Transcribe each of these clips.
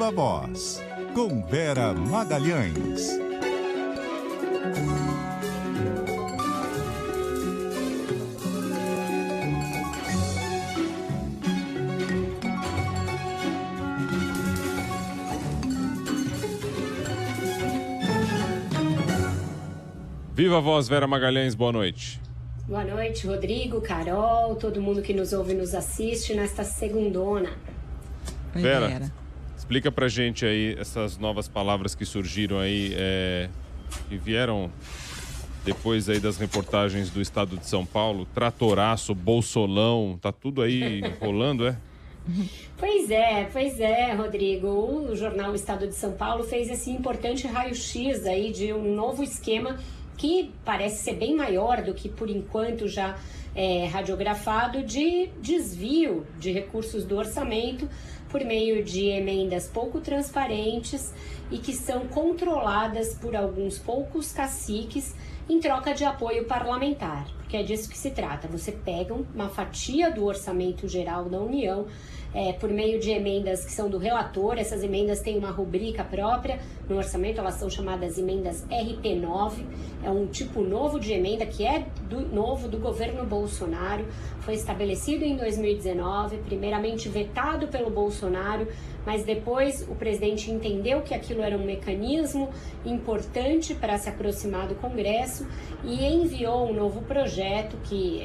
Viva Voz, com Vera Magalhães. Viva a Voz, Vera Magalhães, boa noite. Boa noite, Rodrigo, Carol, todo mundo que nos ouve e nos assiste nesta segundona. Vera, explica pra gente aí essas novas palavras que surgiram aí, que vieram depois aí das reportagens do Estado de São Paulo, tratoraço, bolsolão, tá tudo aí rolando, é? Pois é, Rodrigo. O jornal Estado de São Paulo fez esse importante raio-x aí de um novo esquema que parece ser bem maior do que, por enquanto, já é radiografado, de desvio de recursos do orçamento por meio de emendas pouco transparentes e que são controladas por alguns poucos caciques em troca de apoio parlamentar, porque é disso que se trata. Você pega uma fatia do orçamento geral da União, por meio de emendas que são do relator. Essas emendas têm uma rubrica própria no orçamento, elas são chamadas emendas RP9, é um tipo novo de emenda que é novo do governo Bolsonaro, foi estabelecido em 2019, primeiramente vetado pelo Bolsonaro, mas depois o presidente entendeu que aquilo era um mecanismo importante para se aproximar do Congresso e enviou um novo projeto que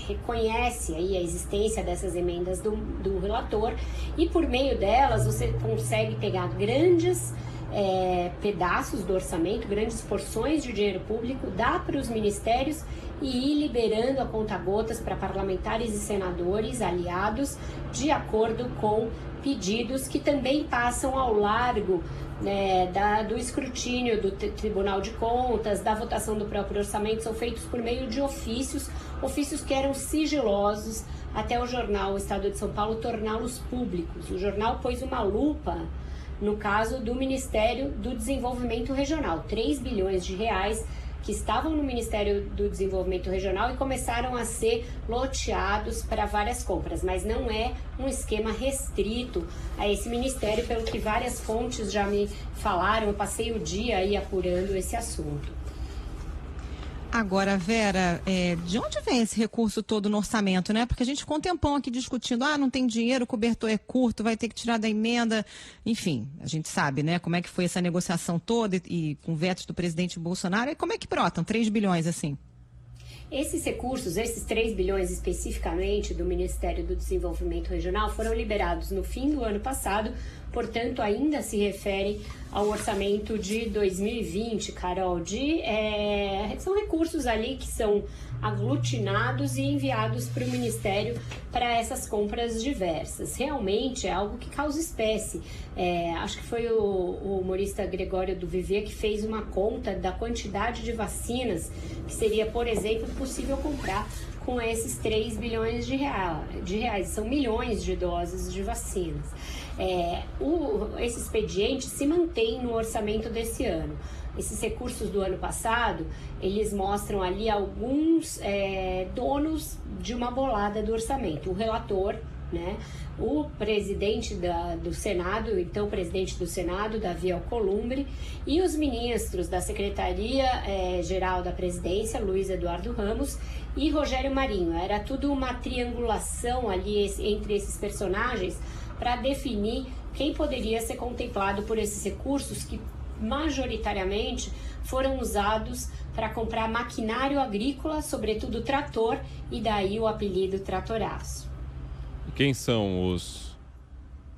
reconhece aí a existência dessas emendas do relator, e por meio delas você consegue pegar grandes pedaços do orçamento, grandes porções de dinheiro público, dá para os ministérios e ir liberando a conta-gotas para parlamentares e senadores aliados, de acordo com pedidos que também passam ao largo do escrutínio do Tribunal de Contas, da votação do próprio orçamento. São feitos por meio de ofícios que eram sigilosos até o jornal Estado de São Paulo torná-los públicos. O jornal pôs uma lupa no caso do Ministério do Desenvolvimento Regional, 3 bilhões de reais que estavam no Ministério do Desenvolvimento Regional e começaram a ser loteados para várias compras, mas não é um esquema restrito a esse ministério, pelo que várias fontes já me falaram. Eu passei o dia aí apurando esse assunto. Agora, Vera, de onde vem esse recurso todo no orçamento, né? Porque a gente ficou um tempão aqui discutindo, não tem dinheiro, o cobertor é curto, vai ter que tirar da emenda. Enfim, a gente sabe, né, como é que foi essa negociação toda e com vetos do presidente Bolsonaro. E como é que brotam 3 bilhões assim? Esses recursos, esses 3 bilhões especificamente do Ministério do Desenvolvimento Regional, foram liberados no fim do ano passado, portanto ainda se refere ao orçamento de 2020, Carol. São recursos ali que são aglutinados e enviados para o Ministério para essas compras diversas. Realmente é algo que causa espécie. Acho que foi o humorista Gregório do Vivier que fez uma conta da quantidade de vacinas que seria, por exemplo, possível comprar com esses 3 bilhões de reais. São milhões de doses de vacinas. Esse expediente se mantém no orçamento desse ano. Esses recursos do ano passado, eles mostram ali alguns donos de uma bolada do orçamento. O relator, né, o presidente do Senado, então o presidente do Senado, Davi Alcolumbre, e os ministros da Secretaria-Geral da Presidência, Luiz Eduardo Ramos e Rogério Marinho. Era tudo uma triangulação ali entre esses personagens para definir quem poderia ser contemplado por esses recursos que majoritariamente foram usados para comprar maquinário agrícola, sobretudo trator, e daí o apelido tratoraço. E quem são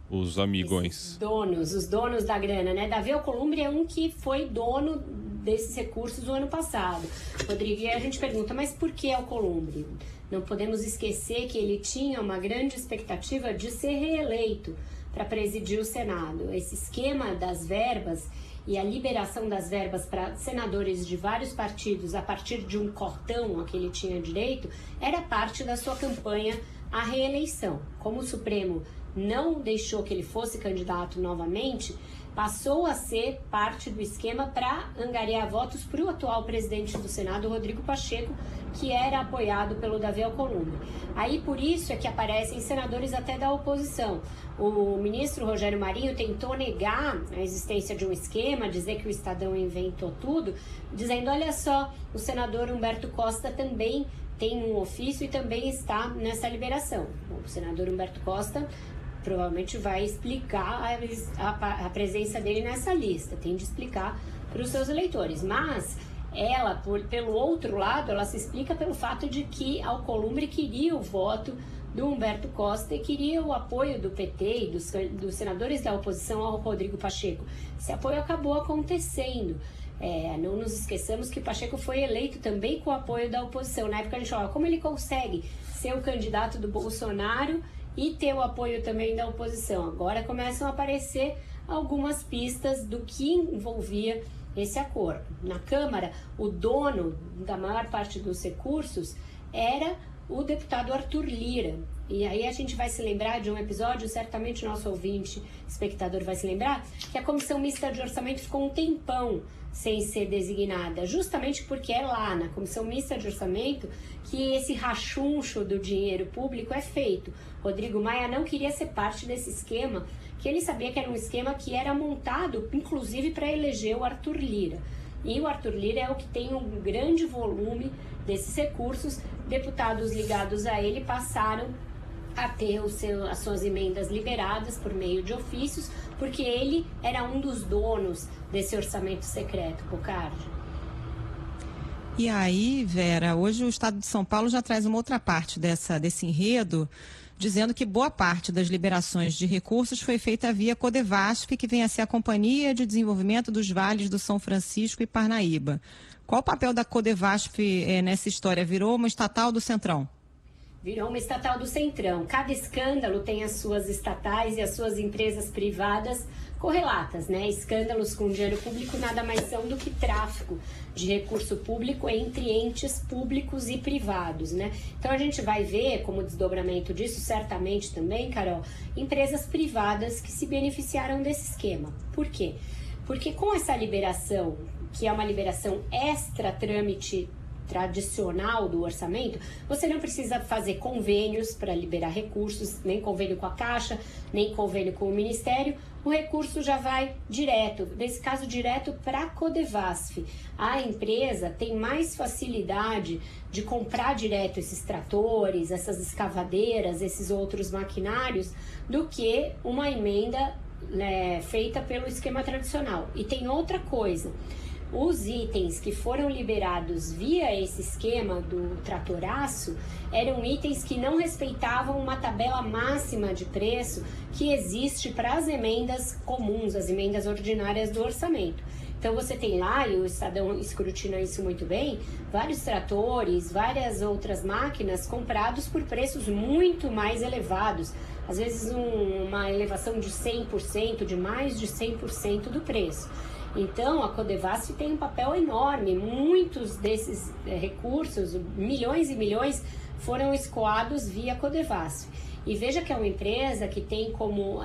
os amigões? Os donos da grana, né? Davi Alcolumbre é um que foi dono desses recursos no ano passado. Rodrigo, e a gente pergunta, mas por que Alcolumbre? Não podemos esquecer que ele tinha uma grande expectativa de ser reeleito para presidir o Senado. Esse esquema das verbas e a liberação das verbas para senadores de vários partidos a partir de um cortão a que ele tinha direito era parte da sua campanha à reeleição. Como o Supremo não deixou que ele fosse candidato novamente, passou a ser parte do esquema para angariar votos para o atual presidente do Senado, Rodrigo Pacheco, que era apoiado pelo Davi Alcolumbre. Aí por isso é que aparecem senadores até da oposição. O ministro Rogério Marinho tentou negar a existência de um esquema, dizer que o Estadão inventou tudo, dizendo, olha só, o senador Humberto Costa também tem um ofício e também está nessa liberação. O senador Humberto Costa provavelmente vai explicar a presença dele nessa lista, tem de explicar para os seus eleitores, mas ela, pelo outro lado, ela se explica pelo fato de que Alcolumbre queria o voto do Humberto Costa e queria o apoio do PT e dos senadores da oposição ao Rodrigo Pacheco. Esse apoio acabou acontecendo. Não nos esqueçamos que Pacheco foi eleito também com o apoio da oposição. Na época a gente falava, como ele consegue ser o candidato do Bolsonaro e ter o apoio também da oposição? Agora começam a aparecer algumas pistas do que envolvia esse acordo. Na Câmara, o dono da maior parte dos recursos era o deputado Arthur Lira. E aí a gente vai se lembrar de um episódio, certamente o nosso ouvinte, espectador vai se lembrar, que a Comissão Mista de Orçamento ficou um tempão sem ser designada, justamente porque é lá na Comissão Mista de Orçamento que esse rachuncho do dinheiro público é feito. Rodrigo Maia não queria ser parte desse esquema, que ele sabia que era um esquema que era montado, inclusive, para eleger o Arthur Lira. E o Arthur Lira é o que tem um grande volume desses recursos. Deputados ligados a ele passaram a ter as suas emendas liberadas por meio de ofícios, porque ele era um dos donos desse orçamento secreto, Bocardi. E aí, Vera, hoje o Estado de São Paulo já traz uma outra parte desse enredo, dizendo que boa parte das liberações de recursos foi feita via Codevasf, que vem a ser a Companhia de Desenvolvimento dos Vales do São Francisco e Parnaíba. Qual o papel da Codevasf nessa história? Virou uma estatal do Centrão? Virou uma estatal do Centrão. Cada escândalo tem as suas estatais e as suas empresas privadas correlatas, né? Escândalos com dinheiro público nada mais são do que tráfico de recurso público entre entes públicos e privados, né? Então a gente vai ver como desdobramento disso, certamente também, Carol, empresas privadas que se beneficiaram desse esquema. Por quê? Porque com essa liberação, que é uma liberação extra-trâmite tradicional do orçamento, você não precisa fazer convênios para liberar recursos, nem convênio com a Caixa, nem convênio com o Ministério. O recurso já vai direto, nesse caso direto para a Codevasf. A empresa tem mais facilidade de comprar direto esses tratores, essas escavadeiras, esses outros maquinários, do que uma emenda, né, feita pelo esquema tradicional. E tem outra coisa. Os itens que foram liberados via esse esquema do tratoraço eram itens que não respeitavam uma tabela máxima de preço que existe para as emendas comuns, as emendas ordinárias do orçamento. Então você tem lá, e o Estadão escrutina isso muito bem, vários tratores, várias outras máquinas comprados por preços muito mais elevados. Às vezes uma elevação de 100%, de mais de 100% do preço. Então, a Codevasf tem um papel enorme. Muitos desses recursos, milhões e milhões, foram escoados via Codevasf. E veja que é uma empresa que tem como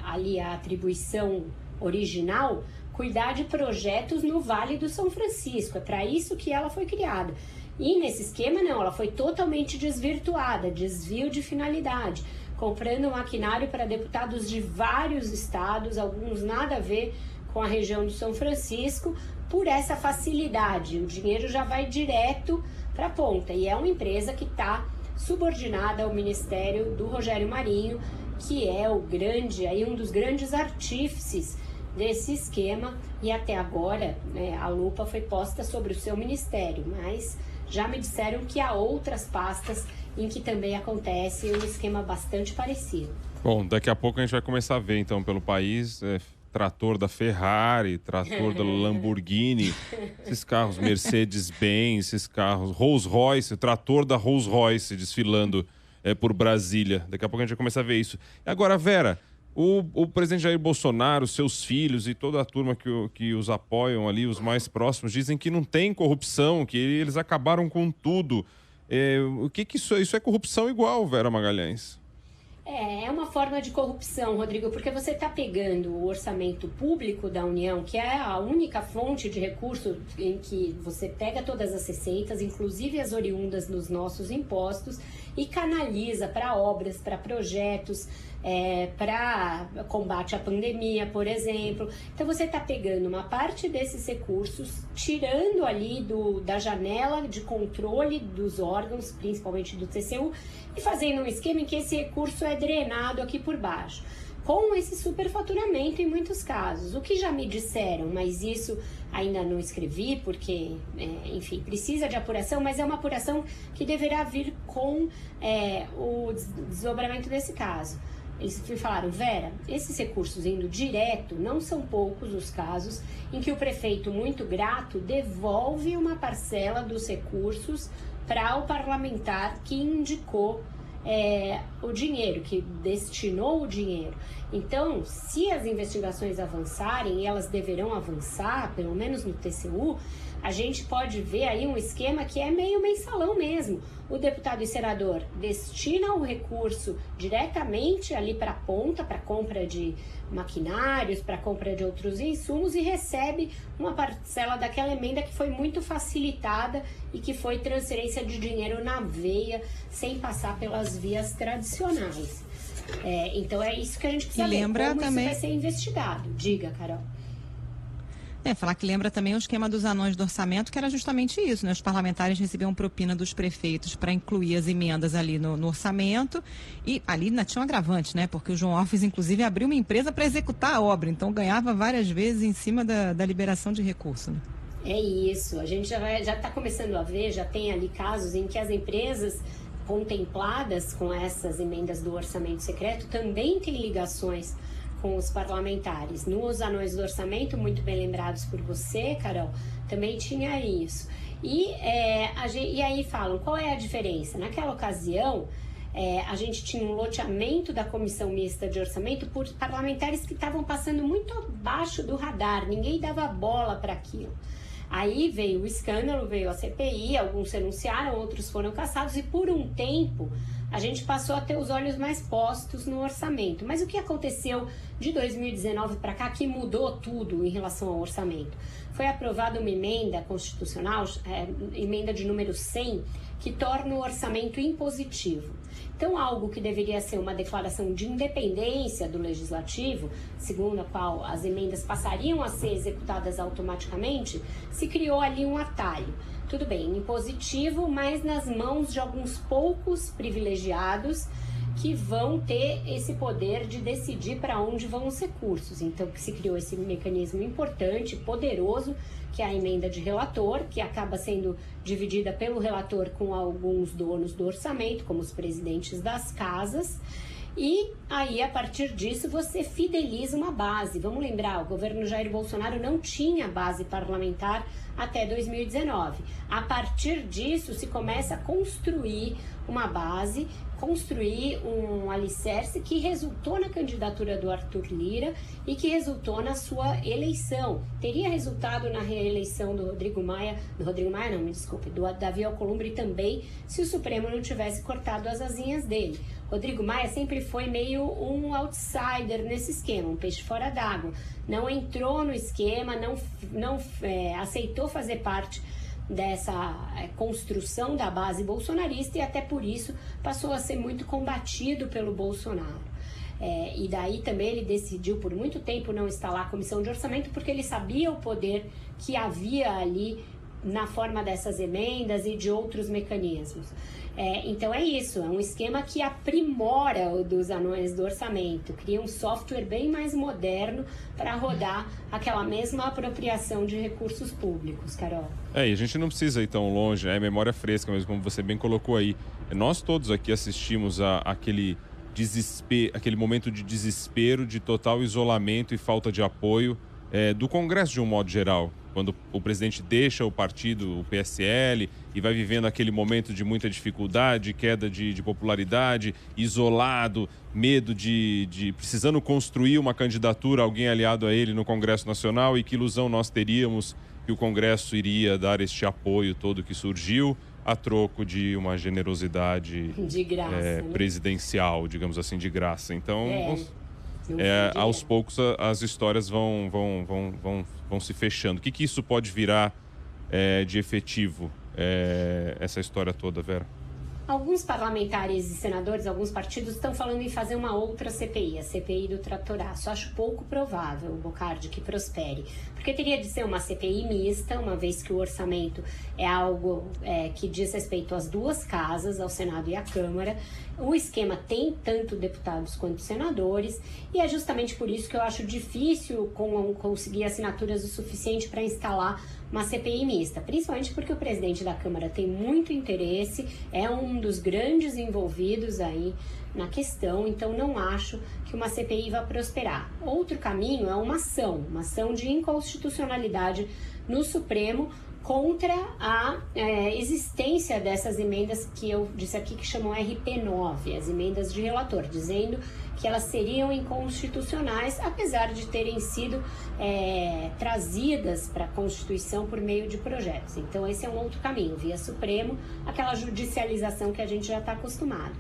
ali a atribuição original cuidar de projetos no Vale do São Francisco. É para isso que ela foi criada. E nesse esquema, não, ela foi totalmente desvirtuada, desvio de finalidade, comprando maquinário para deputados de vários estados, alguns nada a ver com a região do São Francisco, por essa facilidade. O dinheiro já vai direto para a ponta. E é uma empresa que está subordinada ao Ministério do Rogério Marinho, que é um dos grandes artífices desse esquema. E até agora, né, a lupa foi posta sobre o seu ministério, mas já me disseram que há outras pastas em que também acontece um esquema bastante parecido. Bom, daqui a pouco a gente vai começar a ver, então, pelo país, trator da Ferrari, trator da Lamborghini, esses carros Mercedes-Benz, esses carros Rolls-Royce, trator da Rolls-Royce desfilando por Brasília. Daqui a pouco a gente vai começar a ver isso. Agora, Vera, o presidente Jair Bolsonaro, seus filhos e toda a turma que os apoiam ali, os mais próximos, dizem que não tem corrupção, que eles acabaram com tudo. O que isso é corrupção igual, Vera Magalhães? É uma forma de corrupção, Rodrigo, porque você está pegando o orçamento público da União, que é a única fonte de recurso em que você pega todas as receitas, inclusive as oriundas dos nossos impostos, e canaliza para obras, para projetos, para combate à pandemia, por exemplo. Então você está pegando uma parte desses recursos, tirando ali da janela de controle dos órgãos, principalmente do TCU, e fazendo um esquema em que esse recurso é drenado aqui por baixo, com esse superfaturamento em muitos casos. O que já me disseram, mas isso ainda não escrevi, porque, enfim, precisa de apuração, mas é uma apuração que deverá vir com o desdobramento desse caso. Eles falaram, Vera, esses recursos indo direto, não são poucos os casos em que o prefeito, muito grato, devolve uma parcela dos recursos para o parlamentar que indicou o dinheiro, que destinou o dinheiro. Então, se as investigações avançarem, e elas deverão avançar, pelo menos no TCU, a gente pode ver aí um esquema que é meio mensalão mesmo. O deputado e senador destina o recurso diretamente ali para a ponta, para compra de maquinários, para compra de outros insumos, e recebe uma parcela daquela emenda que foi muito facilitada e que foi transferência de dinheiro na veia, sem passar pelas vias tradicionais. Então é isso que a gente precisa ver, como isso vai ser investigado. Diga, Carol. Falar que lembra também o esquema dos anões do orçamento, que era justamente isso, né? Os parlamentares recebiam propina dos prefeitos para incluir as emendas ali no orçamento, e ali ainda tinha um agravante, né? Porque o João Alves, inclusive, abriu uma empresa para executar a obra, então ganhava várias vezes em cima da liberação de recurso, né? É isso, a gente já está começando a ver, já tem ali casos em que as empresas contempladas com essas emendas do orçamento secreto também têm ligações com os parlamentares. Nos anões do orçamento, muito bem lembrados por você, Carol, também tinha isso. E aí falam, qual é a diferença? Naquela ocasião, a gente tinha um loteamento da Comissão Mista de Orçamento por parlamentares que estavam passando muito abaixo do radar, ninguém dava bola para aquilo. Aí veio o escândalo, veio a CPI, alguns renunciaram, outros foram cassados, e por um tempo a gente passou a ter os olhos mais postos no orçamento. Mas o que aconteceu de 2019 para cá que mudou tudo em relação ao orçamento? Foi aprovada uma emenda constitucional, emenda de número 100, que torna o orçamento impositivo. Então, algo que deveria ser uma declaração de independência do legislativo, segundo a qual as emendas passariam a ser executadas automaticamente, se criou ali um atalho. Tudo bem, impositivo, mas nas mãos de alguns poucos privilegiados que vão ter esse poder de decidir para onde vão os recursos. Então, que se criou esse mecanismo importante, poderoso, que é a emenda de relator, que acaba sendo dividida pelo relator com alguns donos do orçamento, como os presidentes das casas. E aí, a partir disso, você fideliza uma base. Vamos lembrar, o governo Jair Bolsonaro não tinha base parlamentar até 2019. A partir disso, se começa a construir uma base, construir um alicerce que resultou na candidatura do Arthur Lira e que resultou na sua eleição. Teria resultado na reeleição do do Davi Alcolumbre também, se o Supremo não tivesse cortado as asinhas dele. Rodrigo Maia sempre foi meio um outsider nesse esquema, um peixe fora d'água. Não entrou no esquema, não aceitou fazer parte dessa construção da base bolsonarista, e até por isso passou a ser muito combatido pelo Bolsonaro. E daí também ele decidiu por muito tempo não instalar a comissão de orçamento, porque ele sabia o poder que havia ali na forma dessas emendas e de outros mecanismos. Então é isso, é um esquema que aprimora o dos anões do orçamento, cria um software bem mais moderno para rodar aquela mesma apropriação de recursos públicos, Carol. E a gente não precisa ir tão longe, né? É memória fresca mesmo, como você bem colocou aí. Nós todos aqui assistimos aquele desespero, aquele momento de desespero, de total isolamento e falta de apoio do Congresso de um modo geral. Quando o presidente deixa o partido, o PSL, e vai vivendo aquele momento de muita dificuldade, queda de popularidade, isolado, medo de precisando construir uma candidatura, alguém aliado a ele no Congresso Nacional, e que ilusão nós teríamos que o Congresso iria dar este apoio todo que surgiu. a troco de uma generosidade de graça, né? presidencial, digamos assim, de graça. Então, aos poucos as histórias vão se fechando. O que isso pode virar de efetivo, essa história toda, Vera? Alguns parlamentares e senadores, alguns partidos estão falando em fazer uma outra CPI, a CPI do tratoraço. Acho pouco provável, Bocardi, que prospere, porque teria de ser uma CPI mista, uma vez que o orçamento é algo que diz respeito às duas casas, ao Senado e à Câmara. O esquema tem tanto deputados quanto senadores, e é justamente por isso que eu acho difícil conseguir assinaturas o suficiente para instalar uma CPI mista, principalmente porque o presidente da Câmara tem muito interesse, é um dos grandes envolvidos aí na questão, então não acho que uma CPI vá prosperar. Outro caminho é uma ação de inconstitucionalidade no Supremo contra a existência dessas emendas que eu disse aqui que chamam RP9, as emendas de relator, dizendo que elas seriam inconstitucionais, apesar de terem sido trazidas para a Constituição por meio de projetos. Então esse é um outro caminho, via Supremo, aquela judicialização que a gente já está acostumado.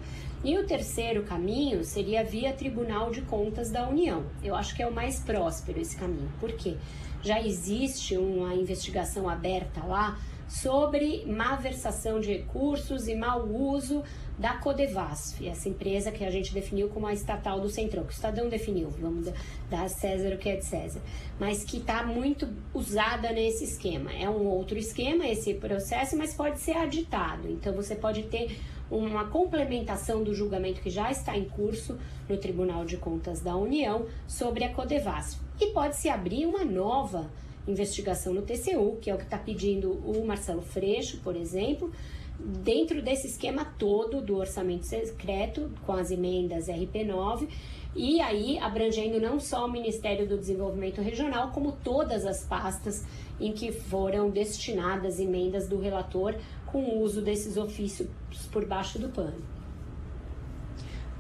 E o terceiro caminho seria via Tribunal de Contas da União. Eu acho que é o mais próspero esse caminho. Por quê? Já existe uma investigação aberta lá sobre malversação de recursos e mau uso da Codevasf, essa empresa que a gente definiu como a estatal do Centrão, que o Estadão definiu, vamos dar a César o que é de César, mas que está muito usada nesse esquema. É um outro esquema esse processo, mas pode ser aditado, então você pode ter uma complementação do julgamento que já está em curso no Tribunal de Contas da União sobre a Codevasf. E pode-se abrir uma nova investigação no TCU, que é o que está pedindo o Marcelo Freixo, por exemplo, dentro desse esquema todo do orçamento secreto, com as emendas RP9, e aí abrangendo não só o Ministério do Desenvolvimento Regional, como todas as pastas em que foram destinadas emendas do relator com o uso desses ofícios por baixo do pano.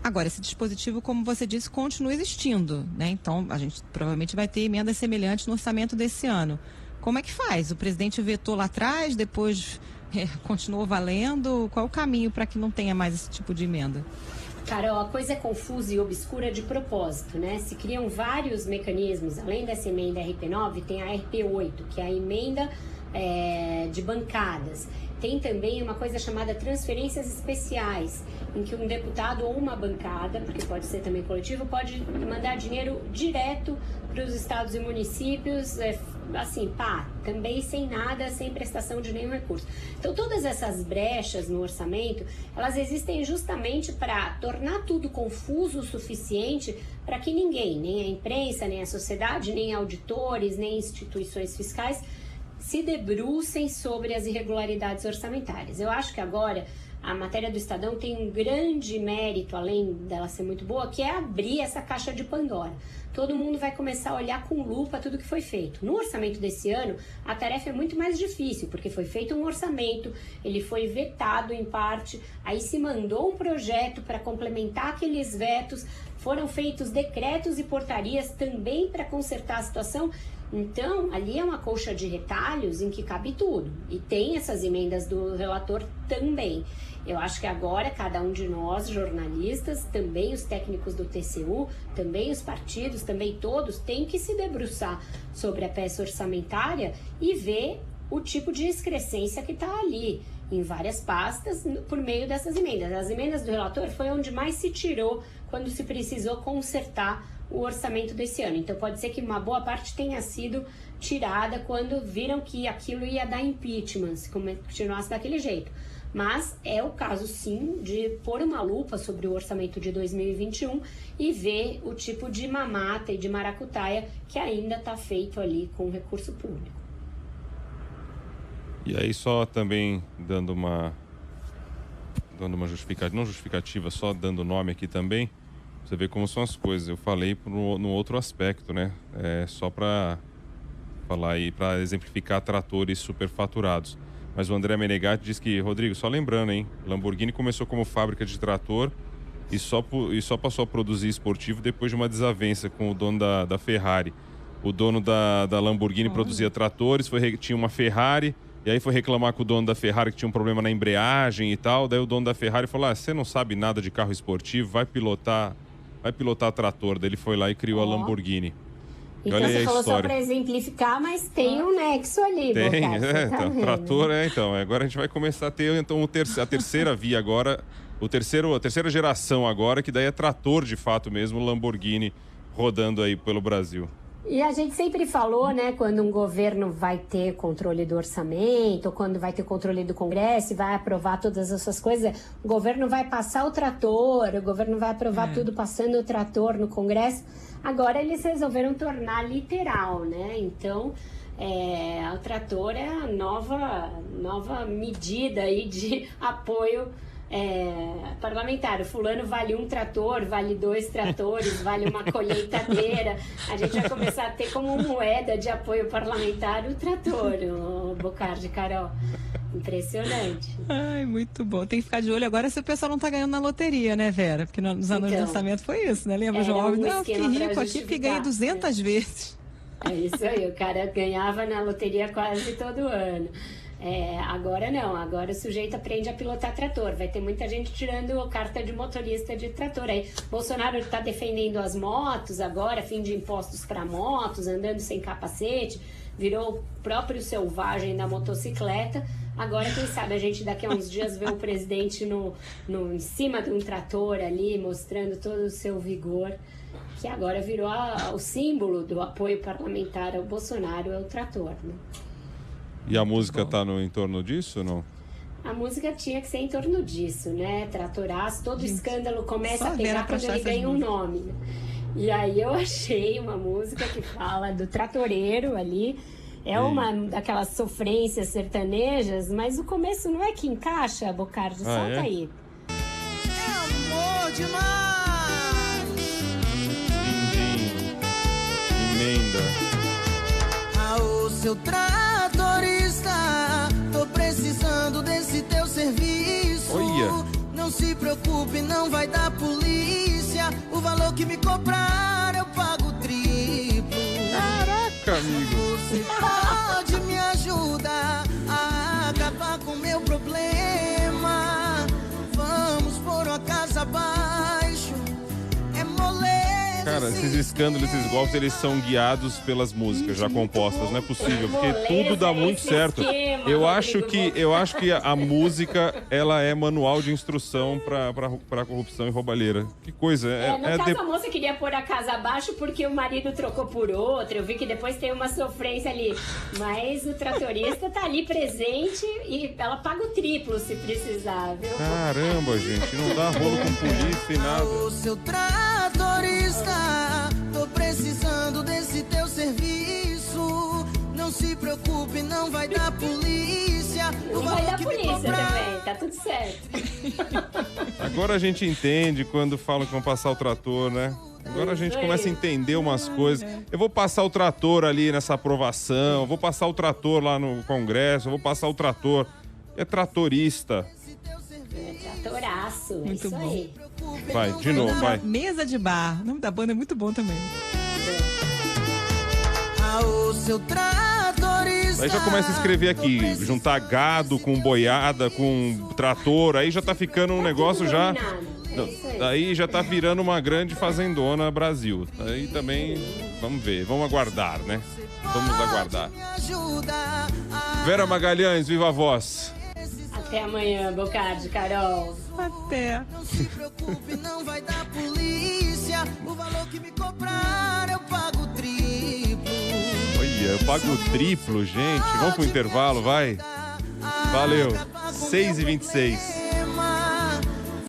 Agora, esse dispositivo, como você disse, continua existindo, né? Então, a gente provavelmente vai ter emendas semelhantes no orçamento desse ano. Como é que faz? O presidente vetou lá atrás, depois continuou valendo? Qual é o caminho para que não tenha mais esse tipo de emenda? Carol, a coisa é confusa e obscura de propósito, né? Se criam vários mecanismos, além dessa emenda RP9, tem a RP8, que é a emenda de bancadas. Tem também uma coisa chamada transferências especiais, em que um deputado ou uma bancada, porque pode ser também coletivo, pode mandar dinheiro direto para os estados e municípios, assim, também sem nada, sem prestação de nenhum recurso. Então, todas essas brechas no orçamento, elas existem justamente para tornar tudo confuso o suficiente para que ninguém, nem a imprensa, nem a sociedade, nem auditores, nem instituições fiscais, se debrucem sobre as irregularidades orçamentárias. Eu acho que agora a matéria do Estadão tem um grande mérito, além dela ser muito boa, que é abrir essa caixa de Pandora. Todo mundo vai começar a olhar com lupa tudo que foi feito. No orçamento desse ano, a tarefa é muito mais difícil, porque foi feito um orçamento, ele foi vetado em parte, aí se mandou um projeto para complementar aqueles vetos, foram feitos decretos e portarias também para consertar a situação. Então, ali é uma colcha de retalhos em que cabe tudo. E tem essas emendas do relator também. Eu acho que agora cada um de nós, jornalistas, também os técnicos do TCU, também os partidos, também todos, têm que se debruçar sobre a peça orçamentária e ver o tipo de excrescência que está ali, em várias pastas, por meio dessas emendas. As emendas do relator foi onde mais se tirou quando se precisou consertar o orçamento desse ano. Então pode ser que uma boa parte tenha sido tirada quando viram que aquilo ia dar impeachment, se continuasse daquele jeito. Mas é o caso, sim, de pôr uma lupa sobre o orçamento de 2021 e ver o tipo de mamata e de maracutaia que ainda está feito ali com recurso público. E aí só também dando uma justificativa, não justificativa, só dando nome aqui também, você vê como são as coisas. Eu falei no outro aspecto, né? Só para falar aí, para exemplificar tratores superfaturados. Mas o André Menegatti diz que, Rodrigo, só lembrando, hein? Lamborghini começou como fábrica de trator e só passou a produzir esportivo depois de uma desavença com o dono da Ferrari. O dono da Lamborghini produzia tratores, tinha uma Ferrari, E aí foi reclamar com o dono da Ferrari que tinha um problema na embreagem e tal. Daí o dono da Ferrari falou, você não sabe nada de carro esportivo, vai pilotar trator. Daí ele foi lá e criou a Lamborghini. Então você falou só para exemplificar, mas tem um nexo ali. Tem, Bocardi, tá trator, então. Agora a gente vai começar a ter então, a terceira via agora, a terceira geração agora, que daí é trator de fato mesmo, Lamborghini rodando aí pelo Brasil. E a gente sempre falou, né, quando um governo vai ter controle do orçamento, ou quando vai ter controle do Congresso e vai aprovar todas essas coisas, o governo vai passar o trator, o governo vai aprovar tudo passando o trator no Congresso. Agora eles resolveram tornar literal, né? Então, o trator é a nova medida aí de apoio parlamentar. O fulano vale um trator, vale 2 tratores, vale uma colheitadeira. A gente vai começar a ter como moeda de apoio parlamentar o trator, o Bocardi, Carol. Impressionante. Ai, muito bom. Tem que ficar de olho agora se o pessoal não tá ganhando na loteria, né, Vera? Porque nos anos de lançamento foi isso, né? Lembra, João Alves? Não, fiquei rico aqui porque ganhei 200 vezes. É isso aí, o cara ganhava na loteria quase todo ano. Agora não, agora o sujeito aprende a pilotar trator. Vai ter muita gente tirando carta de motorista de trator. Aí Bolsonaro está defendendo as motos agora, fim de impostos para motos, andando sem capacete, virou o próprio selvagem da motocicleta. Agora, quem sabe, a gente daqui a uns dias vê o presidente em cima de um trator ali, mostrando todo o seu vigor, que agora virou o símbolo do apoio parlamentar ao Bolsonaro, é o trator, né? E a música tá em torno disso ou não? A música tinha que ser em torno disso, né? Tratoraço, todo escândalo começa a pegar quando ele ganha um nome, né? E aí eu achei uma música que fala do tratoreiro ali. É uma daquelas sofrências sertanejas, mas o começo não é que encaixa, Bocardi? Solta aí. É amor demais. Emenda. Ao seu tratorista, tô precisando desse teu serviço. Olha. Não se preocupe, não vai dar polícia. O valor que me cobrar eu pago triplo. Caraca, amigo. Você pode me ajudar a acabar com meu problema? Vamos pôr uma casa abaixo. É moleza. Cara, esses escândalos, esses golpes, eles são guiados pelas músicas já compostas, não é possível, porque tudo dá muito certo. Eu acho que a música, ela é manual de instrução para corrupção e roubalheira. Que coisa, no caso, a moça queria pôr a casa abaixo porque o marido trocou por outro. Eu vi que depois tem uma sofrência ali. Mas o tratorista tá ali presente e ela paga o triplo se precisar, viu? Caramba, gente, não dá rolo com polícia e nada. O seu tratorista, tô precisando desse teu serviço. Não se preocupe, não vai dar polícia. Não vai dar polícia também, tá tudo certo. Agora a gente entende quando falam que vão passar o trator, né? Agora a gente começa a entender umas coisas. Eu vou passar o trator ali nessa aprovação, vou passar o trator lá no Congresso, eu vou passar o trator. É tratorista. Tratoraço, muito isso bom. aí. Vai, de novo, vai. Mesa de bar. O nome da banda é muito bom também. Ao seu tratorista. Aí já começa a escrever aqui, juntar gado com boiada, com trator, aí já tá ficando um negócio já... Aí já tá virando uma grande fazendona Brasil. Aí também, vamos ver, vamos aguardar, né? Vamos aguardar. Vera Magalhães, viva a voz. Até amanhã, Bocardi, Carol. Até. Não se preocupe, não vai dar polícia. O valor que me cobrar eu pago triplo. Olha, eu pago triplo, gente. Vamos pro intervalo, vai? Valeu. 6h26.